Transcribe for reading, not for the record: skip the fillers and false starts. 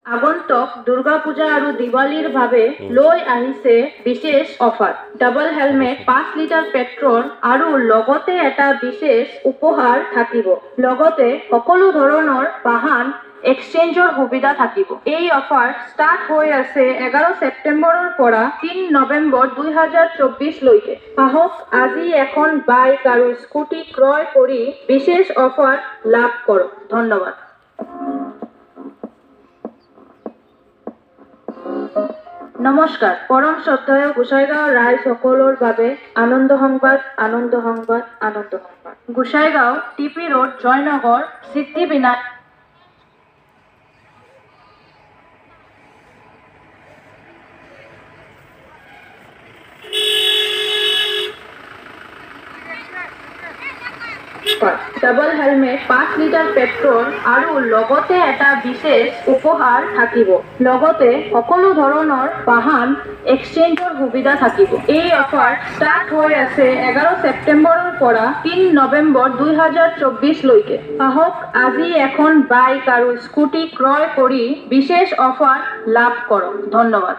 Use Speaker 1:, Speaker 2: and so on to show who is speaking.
Speaker 1: আগন্তুক দুৰ্গা পূজা আৰু দিৱালীৰ বাবে লৈ আহিছে বিশেষ offer. Double helmet, 5 litre petrol আৰু লগতে এটা বিশেষ উপহাৰ থাকিব। লগতে সকলো ধৰণৰ বাহন এক্সচেঞ্জৰ সুবিধা থাকিব। এই অফাৰ ষ্টাৰ্ট হৈ আছে 11 ছেপ্টেম্বৰৰ পৰা 3 নৱেম্বৰ 2024 লৈকে। আহক আজি এখন বাইক আৰু স্কুটি ক্ৰয় কৰি বিশেষ অফাৰ লাভ কৰক। ধন্যবাদ। নমস্কাৰ, পৰম শ্ৰদ্ধেয় গোসাইগাঁও ৰাইজ সকলৰ বাবে আনন্দ সংবাদ। গোসাইগাঁও টিপি road, Joynagar, Siddhivinayak double helmet, 5 litre petrol আৰু লগতে এটা বিশেষ উপহাৰ থাকিব। লগতে সকলো ধৰণৰ বাহন এক্সচেঞ্জৰ সুবিধা থাকিব। এই অফাৰ ষ্টাৰ্ট হৈ আছে 11 ছেপ্টেম্বৰৰ পৰা 3 নৱেম্বৰ 2024 লৈকে। আহক আজি এখন বাইক আৰু স্কুটি ক্ৰয় কৰি বিশেষ অফাৰ লাভ কৰক। ধন্যবাদ।